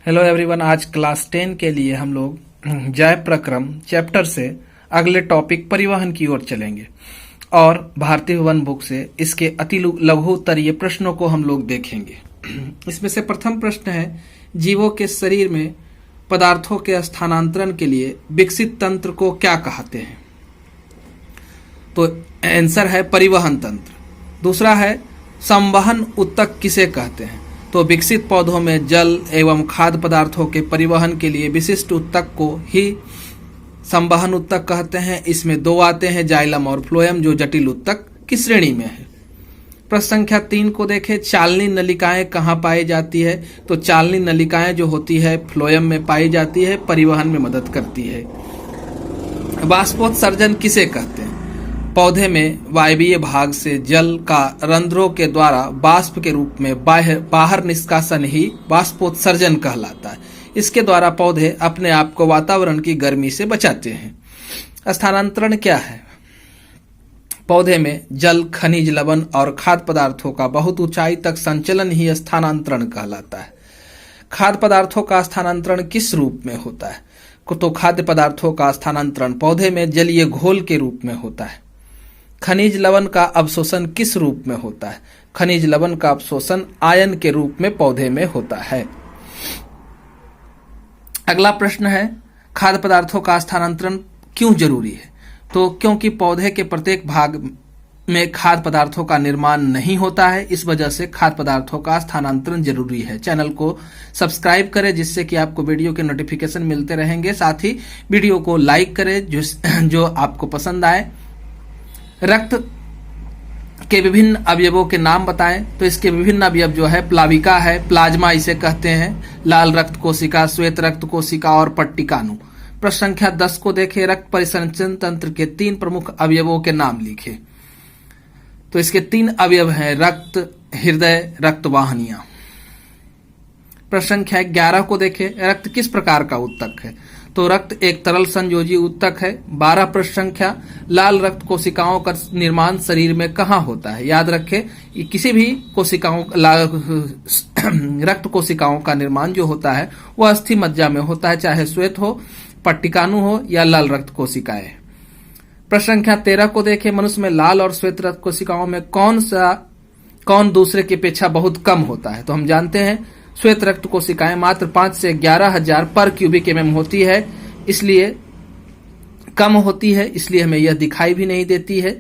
Hello everyone. आज class 10 के लिए हम लोग जय प्रक्रम चैप्टर से अगले टॉपिक परिवहन की ओर चलेंगे और भारतीय वन बुक से इसके अति लघु उत्तरीय प्रश्नों को हम लोग देखेंगे। इसमें से प्रथम प्रश्न है, जीवों के शरीर में पदार्थों के स्थानांतरण के लिए विकसित तंत्र को क्या कहते हैं? तो आंसर है परिवहन तंत्र। दूसरा है, संवहन उत्तक किसे कहते हैं? तो विकसित पौधों में जल एवं खाद्य पदार्थों के परिवहन के लिए विशिष्ट उत्तक को ही संवहन उत्तक कहते हैं। इसमें दो आते हैं, जाइलम और फ्लोएम, जो जटिल उत्तक की श्रेणी में है। प्रश्न संख्या 3 को देखें, चालनी नलिकाएं कहाँ पाई जाती है? तो चालनी नलिकाएं जो होती है फ्लोएम में पाई जाती है, परिवहन में मदद करती है। वाष्पोत्सर्जन किसे कहते हैं? पौधे में वायवीय भाग से जल का रंध्रों के द्वारा वाष्प के रूप में बाहर निष्कासन ही वाष्पोत्सर्जन कहलाता है। इसके द्वारा पौधे अपने आप को वातावरण की गर्मी से बचाते हैं। स्थानांतरण क्या है? पौधे में जल, खनिज, लवण और खाद्य पदार्थों का बहुत ऊंचाई तक संचलन ही स्थानांतरण कहलाता है। खाद्य पदार्थों का स्थानांतरण किस रूप में होता है? तो खाद्य पदार्थों का स्थानांतरण पौधे में जलीय घोल के रूप में होता है। खनिज लवण का अवशोषण किस रूप में होता है? खनिज लवण का अवशोषण आयन के रूप में पौधे में होता है। अगला प्रश्न है, खाद्य पदार्थों का स्थानांतरण क्यों जरूरी है? तो क्योंकि पौधे के प्रत्येक भाग में खाद्य पदार्थों का निर्माण नहीं होता है, इस वजह से खाद्य पदार्थों का स्थानांतरण जरूरी है। चैनल को सब्सक्राइब करें जिससे कि आपको वीडियो के नोटिफिकेशन मिलते रहेंगे। साथ ही वीडियो को लाइक करें जो आपको पसंद आए। रक्त के विभिन्न अवयवों के नाम बताएं। तो इसके विभिन्न अवयव जो है प्लाविका है, प्लाज्मा इसे कहते हैं, लाल रक्त कोशिका, श्वेत रक्त कोशिका और पट्टिकाणु। प्रश्न संख्या 10 को देखें, रक्त परिसंचरण तंत्र के 3 प्रमुख अवयवों के नाम लिखे। तो इसके 3 अवयव हैं, रक्त, हृदय, रक्त वाहिनियां। प्रश्न संख्या 11 को देखें, रक्त किस प्रकार का उत्तक है? तो रक्त एक तरल संयोजी उत्तक है। 12 प्रश्न संख्या, लाल रक्त कोशिकाओं का निर्माण शरीर में कहाँ होता है? याद रखें, किसी भी कोशिकाओं रक्त कोशिकाओं का निर्माण जो होता है वह अस्थि मज्जा में होता है, चाहे श्वेत हो, पट्टिकाणु हो या लाल रक्त कोशिकाएं। प्रश्न संख्या 13 को देखें, मनुष्य में लाल और श्वेत रक्त कोशिकाओं में कौन दूसरे की अपेक्षा बहुत कम होता है? तो हम जानते हैं श्वेत रक्त कोशिकाएं मात्र 5 से 11,000 पर क्यूबिक एमएम होती है, इसलिए कम होती है, इसलिए हमें यह दिखाई भी नहीं देती है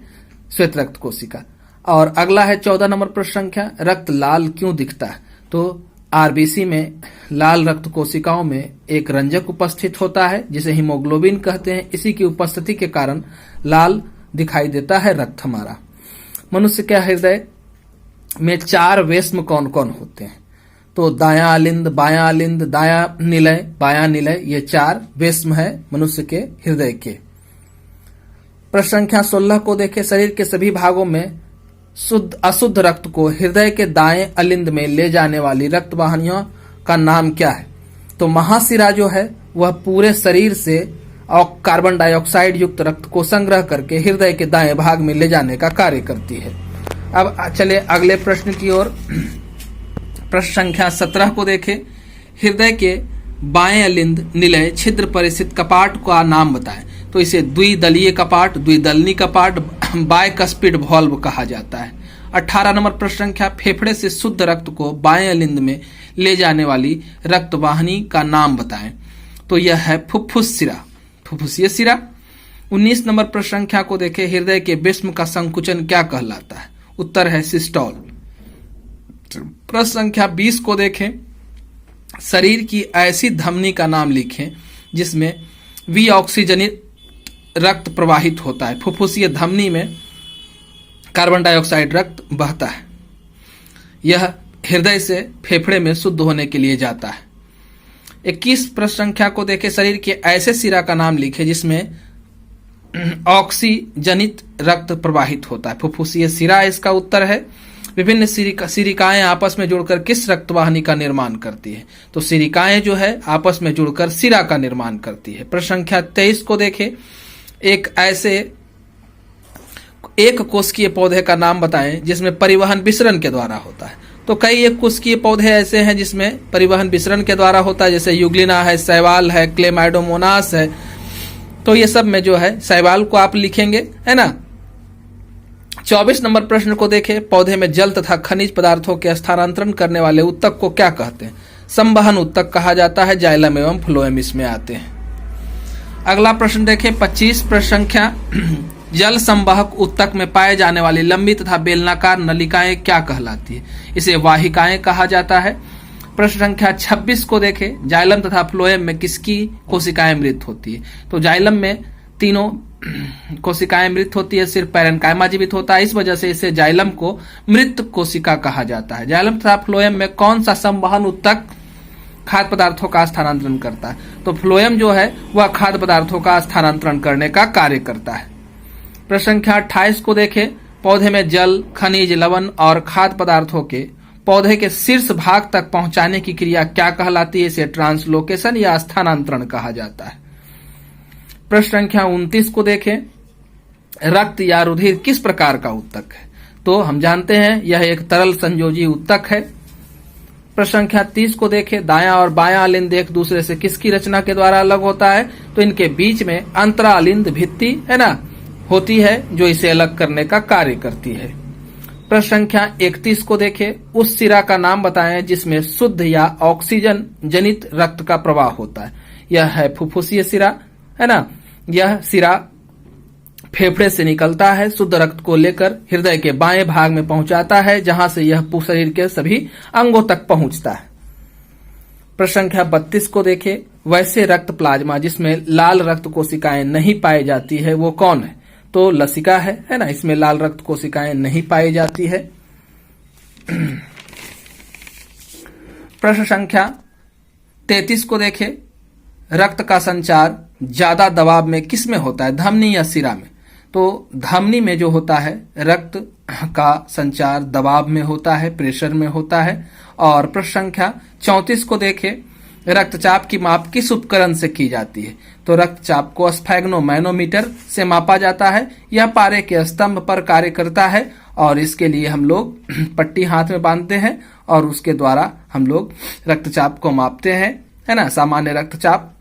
श्वेत रक्त कोशिका। और अगला है 14 नंबर प्रश्न संख्या, रक्त लाल क्यों दिखता है? तो आरबीसी में लाल रक्त कोशिकाओं में एक रंजक उपस्थित होता है जिसे हीमोग्लोबिन कहते हैं। इसी की उपस्थिति के कारण लाल दिखाई देता है रक्त हमारा। मनुष्य के हृदय में 4 वेश्म कौन कौन होते हैं? तो दायां अलिंद, बायां अलिंद, दायां निलय, बायां निलय, ये 4 वेश्म है मनुष्य के हृदय के। प्रश्न संख्या 16 को देखें, शरीर के सभी भागों में शुद्ध अशुद्ध रक्त को हृदय के दाएं अलिंद में ले जाने वाली रक्त वाहिनियों का नाम क्या है? तो महाशिरा जो है वह पूरे शरीर से कार्बन डाइऑक्साइड युक्त रक्त को संग्रह करके हृदय के दाएं भाग में ले जाने का कार्य करती है। अब चले अगले प्रश्न की ओर। प्रश्न संख्या 17 को देखें, हृदय के बाएं अलिंद निलय छिद्र परिस्थित कपाट का नाम बताएं। तो इसे द्विदलीय कपाट, द्विदलनी कपाट, बायकस्पिड वॉल्व कहा जाता है। 18 नंबर प्रश्न संख्या, फेफड़े से शुद्ध रक्त को बाएं अलिंद में ले जाने वाली रक्त वाहिनी का नाम बताएं। तो यह है फुफ्फुस शिरा, फुफ्फुसीय शिरा। 19 नंबर प्रश्न संख्या को देखें, हृदय के वेश्म का संकुचन क्या कहलाता है? उत्तर है सिस्टोल। प्रश्न संख्या 20 को देखें, शरीर की ऐसी धमनी का नाम लिखें जिसमें विऑक्सीजनित रक्त प्रवाहित होता है। फुफ्फुसीय धमनी में कार्बन डाइऑक्साइड रक्त बहता है। यह हृदय से फेफड़े में शुद्ध होने के लिए जाता है। 21 प्रश्न संख्या को देखें, शरीर के ऐसे शिरा का नाम लिखें जिसमें ऑक्सीजनित रक्त प्रवाहित होता है। फुफ्फुसीय शिरा इसका उत्तर है। विभिन्न सिरिकाएं आपस में जुड़कर किस रक्तवाहिनी का निर्माण करती है? तो सिरिकाएं जो है आपस में जुड़कर शिरा का निर्माण करती है। प्रश्न संख्या 23 को देखें, एक कोशिकीय पौधे का नाम बताएं जिसमें परिवहन विसरण के द्वारा होता है। तो कई एक कुस्कीय पौधे ऐसे हैं जिसमें परिवहन विसरण के द्वारा होता है, जैसे युग्लिना है, शैवाल है, क्लेमाइडोमोनास है। तो ये सब में जो है शैवाल को आप लिखेंगे, है ना। 24 नंबर प्रश्न को देखें, पौधे में जल तथा खनिज पदार्थों के स्थानांतरण करने वाले उत्तक को क्या कहते हैं? संवहन उत्तक कहा जाता है। जाइलम एवं फ्लोएम इसमें आते हैं। अगला प्रश्न देखें, 25 प्रश्न संख्या, जल संवाहक उत्तक में पाए जाने वाली लंबी तथा बेलनाकार नलिकाएं क्या कहलाती है? इसे वाहिकाएं कहा जाता है। प्रश्न संख्या 26 को देखें, जाइलम तथा फ्लोएम में किसकी कोशिकाएं मृत होती है? तो जाइलम में तीनों कोशिकाएं मृत होती है, सिर्फ पैरेन्काइमा जीवित होता है, इस वजह से इसे जाइलम को मृत कोशिका कहा जाता है। जाइलम तथा फ्लोएम में कौन सा संवहन उत्तक खाद्य पदार्थों का स्थानांतरण करता है? तो फ्लोएम जो है वह खाद्य पदार्थों का स्थानांतरण करने का कार्य करता है। प्रश्न संख्या 28 को देखें, पौधे में जल, खनिज, लवण और खाद्य पदार्थों के पौधे के शीर्ष भाग तक पहुंचाने की क्रिया क्या कहलाती है? इसे ट्रांसलोकेशन या स्थानांतरण कहा जाता है। प्रश्न संख्या 29 को देखें, रक्त या रुधिर किस प्रकार का उत्तक है? तो हम जानते हैं यह एक तरल संयोजी उत्तक है। प्रश्न संख्या 30 को देखें, दायां और बायां अलिंद एक दूसरे से किसकी रचना के द्वारा अलग होता है? तो इनके बीच में अंतरा अलिंद भित्ति, है ना, होती है जो इसे अलग करने का कार्य करती है। प्रश्न संख्या 31 को देखें, उस सिरा का नाम बताएं जिसमें शुद्ध या ऑक्सीजन जनित रक्त का प्रवाह होता है। यह है फुफ्फुसीय सिरा, है ना। यह सिरा फेफड़े से निकलता है, शुद्ध रक्त को लेकर हृदय के बाएं भाग में पहुंचाता है, जहां से यह शरीर के सभी अंगों तक पहुंचता है। प्रश्न संख्या 32 को देखें, वैसे रक्त प्लाज्मा जिसमें लाल रक्त कोशिकाएं नहीं पाई जाती है वो कौन है? तो लसिका है ना, इसमें लाल रक्त कोशिकाएं नहीं पाई जाती है। प्रश्न संख्या 33 को देखें, रक्त का संचार ज्यादा दबाव में किस में होता है? धमनी या सिरा में? तो धमनी में जो होता है रक्त का संचार दबाव में होता है, प्रेशर में होता है। और प्रश्न संख्या 34 को देखें, रक्तचाप की माप किस उपकरण से की जाती है? तो रक्तचाप को स्फैग्नोमैनोमीटर से मापा जाता है। यह पारे के स्तंभ पर कार्य करता है और इसके लिए हम लोग पट्टी हाथ में बांधते हैं और उसके द्वारा हम लोग रक्तचाप को मापते हैं, है ना। सामान्य रक्तचाप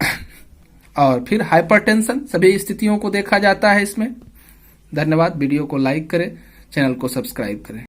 और फिर हाइपरटेंशन, सभी स्थितियों को देखा जाता है इसमें। धन्यवाद। वीडियो को लाइक करें, चैनल को सब्सक्राइब करें।